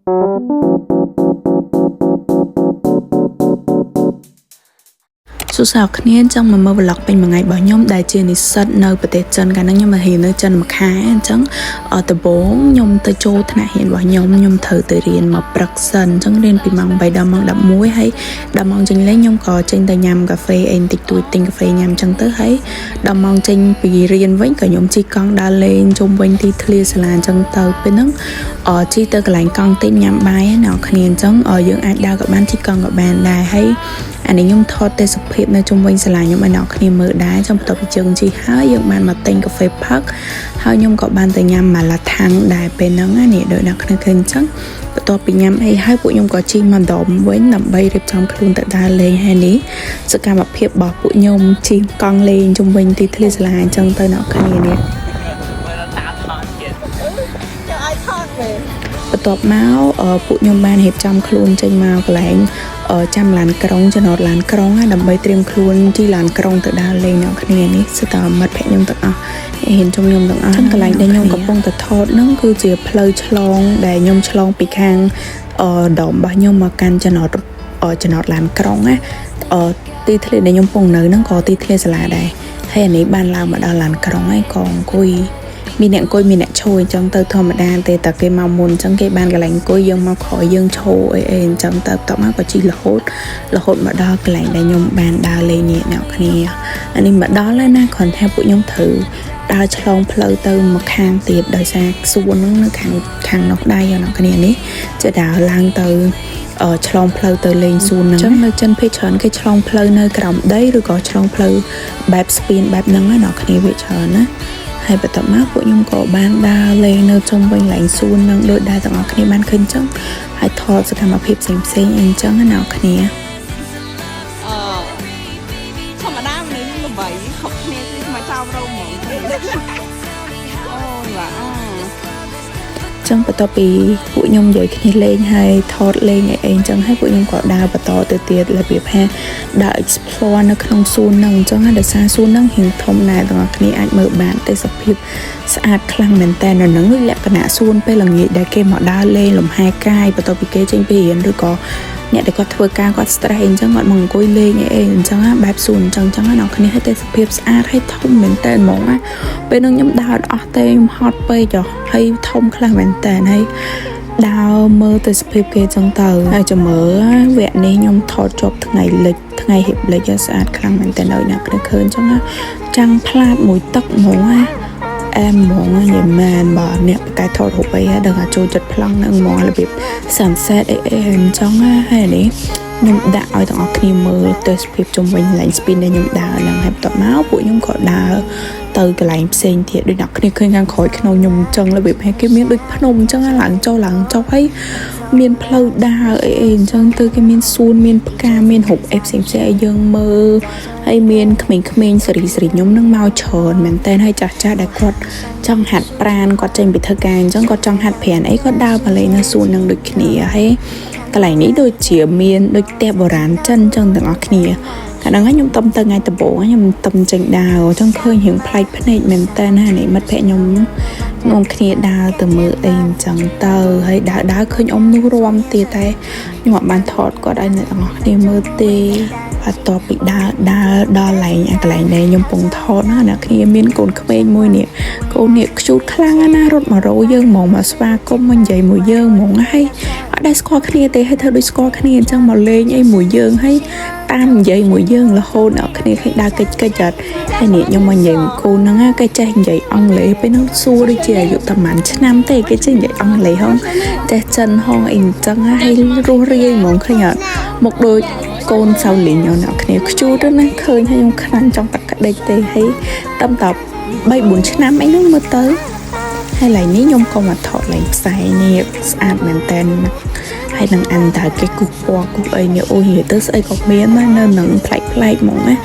สุสาวគ្នាចឹងមកមើល vlog ពេញមួយថ្ងៃរបស់ខ្ញុំដែលជានិស្សិតនៅប្រទេសចិនកាលហ្នឹងខ្ញុំមករៀននៅចិនមួយខែអញ្ចឹងដំបូងខ្ញុំទៅចូលថ្នាក់រៀនរបស់ខ្ញុំត្រូវទៅរៀនមកព្រឹកសិនអញ្ចឹងរៀនពីម៉ោង8ដល់ម៉ោង11ហើយដល់ម៉ោងចេញលេងខ្ញុំក៏ចេញទៅញ៉ាំកាហ្វេអីបន្តិចតួចទិញកាហ្វេញ៉ាំអញ្ចឹងទៅហើយដល់ម៉ោងចេញពីរៀនវិញក៏ខ្ញុំជិះកង់ដើរលេងជុំវិញទីធ្លាសាលាអញ្ចឹងទៅពេលហ្នឹងជិះទៅកន្លែងកង់តិចញ៉ាំបាយណាគ្នាអញ្ចឹងយើងអាចដើរក៏បានជិះកង់ក៏បានដែរហើយអានេះខ្ញុំថតទេសភាពនៅជុំវិញសាលាខ្ញុំឲ្យអ្នកគ្នាមើលដែរចាំបន្ទាប់ពីជើងជីហើយយើងបានមកទិញកាហ្វេផឹកហើយខ្ញុំក៏បានទៅញ៉ាំម៉ាឡាថាំងដែរពេលហ្នឹងនេះដូចអ្នកគ្នាឃើញអញ្ចឹងបន្ទាប់ពីញ៉ាំអីហើយពួកខ្ញុំក៏ជិះមកដុំវិញដើម្បីរៀបចំខ្លួនទៅដើរលេងហើយនេះសកម្មភាពរបស់ពួកខ្ញុំជិះកង់លេងជុំវិញទីធ្លាសាលាអញ្ចឹងទៅអ្នកគ្នានេះបន្ទាប់មកពួកខ្ញុំបានរៀបចំខ្លួនចេញមកកន្លែងចាំឡានក្រុងចំណតឡានក្រុងដើម្បីត្រៀមខ្លួនជិះឡានក្រុងទៅដើរលេងអ្នកគ្នានេះសិតតែមិត្តភក្តិខ្ញុំទាំងអស់ហ៊ានជុំខ្ញុំទាំងអស់កន្លែងដែលខ្ញុំកំពុងតែថតហ្នឹងគឺជាផ្លូវឆ្លងដែលខ្ញុំឆ្លងពីខាងដុំរបស់ខ្ញុំមកកាន់ចំណតឡានក្រុងណាទីធ្លាដែលខ្ញុំកំពុងនៅហ្នឹងក៏ទីធ្លាសាលាដែរហើយអានេះបានឡើងមកដល់ឡានក្រុងហើយក៏អង្គុយមានអ្នកអង្គុយមានអ្នកឈរអញ្ចឹងទៅធម្មតាទេតែគេមកមុនអញ្ចឹងគេបានកន្លែងអង្គុយយើងមកក្រោយយើងឈរអីអញ្ចឹងទៅតមកក៏ជិះរហូតមកដល់កន្លែងដែលខ្ញុំបានដើរលេងនេះអ្នកគ្នាអានេះមកដល់ហើយណាគ្រាន់តែពួកខ្ញុំត្រូវដើរឆ្លងផ្លូវទៅមកខាងទៀតដោយសារសួនហ្នឹងនៅខាងនោះដែរអ្នកគ្នានេះจะដើរឡើងទៅឆ្លងផ្លូវទៅលេងសួនហ្នឹងអញ្ចឹងនៅចិនភេច្រើនគេឆ្លងផ្លូវនៅក្រោមដីឬក៏ឆ្លងផ្លូវបែបស្ពានបែបហ្នឹងណាអ្នកគ្នាវាច្រើនណាហើយបន្ទាប់មកពួកខ្ញុំក៏បានដើរលេងនៅជុំវិញកន្លែងសួននឹងដូចដែរទាំងអស់គ្នាបានឃើញអញ្ចឹងហើយថតសកម្មភាពផ្សេងអីអញ្ចឹងណាអ្នកគ្នាធម្មតាមនុស្សខ្ញុំល្បីខុសគ្នាគឺមកចោលរោមហ្មងអូឡាចឹងបន្ទាប់ពីពួកខ្ញុំនិយាយគ្នាលេងហើយថតលេងអីអញ្ចឹងហើយពួកខ្ញុំក៏ដើរបន្តទៅទៀតរបៀបថាដើរ explore នៅក្នុងសួនហ្នឹងអញ្ចឹងដោយសារសួនហ្នឹងរៀងធំដែរទាំងអស់គ្នាអាចមើលបានទេសភាពស្អាតខ្លាំងមែនតើនៅហ្នឹងលក្ខណៈសួនពេលល្ងាចដែលគេមកដើរលេងលំហែកាយបន្ទាប់ពីគេចេញពីរៀនឬក៏អ្នកដែលគាត់ធ្វើការគាត់ stress អញ្ចឹងគាត់មកអង្គុយលេងអីអញ្ចឹងបែបសួនអញ្ចឹងអ្នកគ្នាឲ្យទេសភាពស្អាតហើយធំមែនតើហ្មងពេលហ្នឹងខ្ញុំដើរអត់ទេខ្ញុំហត់ពេកចុះហើយធំខ្លះមែនតើហើយដើរមើលទេសភាពគេអញ្ចឹងទៅហើយចាំមើលវគ្គនេះខ្ញុំថតជាប់ថ្ងៃលិចថ្ងៃរៀបលិចស្អាតខ្លាំងមែនតើអ្នកគ្នាឃើញអញ្ចឹងចាំងផ្លាតមួយទឹកហ្មងអែមហ្មងនិយាយមែនបើអ្នកបកែថតរូបអីដឹងថាចូលចិត្តប្លង់នឹងហ្មងរបៀប sunset អីអញ្ចឹងហើយនេះខ្ញុំដាក់ឲ្យទាំងអស់គ្នាមើលទេសភាពជុំវិញកន្លែង spin ដែលខ្ញុំដើរហ្នឹងហើយបន្ទាប់មកពួកខ្ញុំក៏ដើរទៅកន្លែងផ្សេងទៀតដូចអ្នកគ្នាឃើញខាងក្រោយខ្ញុំអញ្ចឹងរបៀបហ្នឹងគេមានដូចភ្នំអញ្ចឹងឡើងចុះហើយមានផ្លូវដើរអីអញ្ចឹងទៅគេមានសួនមានផ្កាមានរូបអីផ្សេងឲ្យយើងមើលហើយមានក្មេងៗសេរីខ្ញុំនឹងមកច្រើនមែនតើហើយចាស់ដែលគាត់ចង់ហាត់ប្រាណគាត់ចេញពីធ្វើការអញ្ចឹងគាត់ចង់ហាត់ប្រាណអីគាត់ដើរមកលេងនៅសួននឹងដូចគ្នាហើយកន្លែងនេះដូចជាមានដូចផ្ទះបុរាណចិនអញ្ចឹងទាំងអស់គ្នាកាលហ្នឹងខ្ញុំតំទៅថ្ងៃដំបូងខ្ញុំតំចេញដើរអញ្ចឹងឃើញរឿងប្លែកភ្នែកមែនតើណានេះមិត្តភក្តិខ្ញុំនាំគ្នាដើរទៅមើលអីអញ្ចឹងទៅហើយដើរឃើញអ៊ំនោះរាំទៀតតែខ្ញុំអត់បានថតគាត់ឲ្យអ្នកទាំងអស់គ្នាមើលទេបន្ទាប់ពីដើរដល់កន្លែងដែលខ្ញុំពងថតណាអ្នកគ្នាមានកូនក្មេងមួយនេះកូននេះខ្ជូតខ្លាំងណារត់មករោយើងហ្មងមកស្វាគមន៍មកនិយាយមួយយើងហ្មងហើយអត់ដែលស្គាល់គ្នាទេហើយធ្វើដូចស្គាល់គ្នាអញ្ចឹងមកលេងអីមួយយើងហើយតាមនិយាយមួយយើងរហូតអ្នកគ្នាឃើញដើរកិច្ចអត់ហើយនេះខ្ញុំមកនិយាយមួយកូនហ្នឹងគេចេះនិយាយអង់គ្លេសពេលហ្នឹងសួរដូចជាអាយុតែប្រហែលឆ្នាំទេគេចេះនិយាយអង់គ្លេសហងចេះចិនហងអីអញ្ចឹងហើយរស់រាយហ្មងឃើញអត់មកដូចកូនសៅលីងអ្នកគ្នាខ្ជូតទៅណាឃើញហើយខ្ញុំខ្លាំងចង់តែក្តិចទេហើយតាមត3-4ឆ្នាំអីហ្នឹងមើលទៅហើយឡៃនេះខ្ញុំក៏មកថតឡើងផ្សាយនេះស្អាតមែនតើហើយនឹងអានតើគេគូសពណ៌គូសអីនេះអូយនិយាយទៅស្អីក៏មាននៅនឹងប្លែកហ្មងណា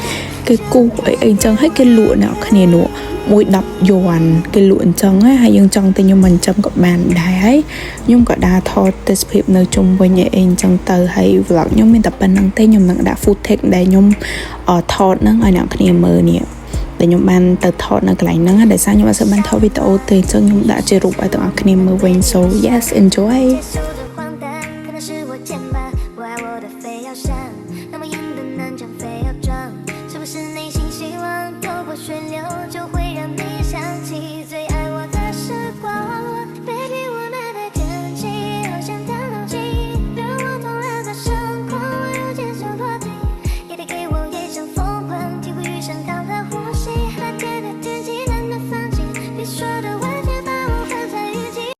គេគូសអីអញ្ចឹងហើយគេលក់អ្នកគ្នានោះមួយ10យួនគេលក់អញ្ចឹងហើយយើងចង់ទៅខ្ញុំមិនអញ្ចឹងក៏បានដែរហើយខ្ញុំក៏ដើរថតទេសភាពនៅជុំវិញអីអញ្ចឹងទៅហើយ vlog ខ្ញុំមានតែប៉ុណ្្នឹងទេខ្ញុំនឹងដាក់ footage ដែលខ្ញុំថតហ្នឹងឲ្យអ្នកគ្នាមើលនេះដែលខ្ញុំបានទៅថតនៅកន្លែងហ្នឹងដោយសារខ្ញុំអត់សូវបានថតវីដេអូទេអញ្ចឹងខ្ញុំដាក់ជារូបឲ្យទាំងអស់គ្នាមើលវិញ so yes enjoy 너무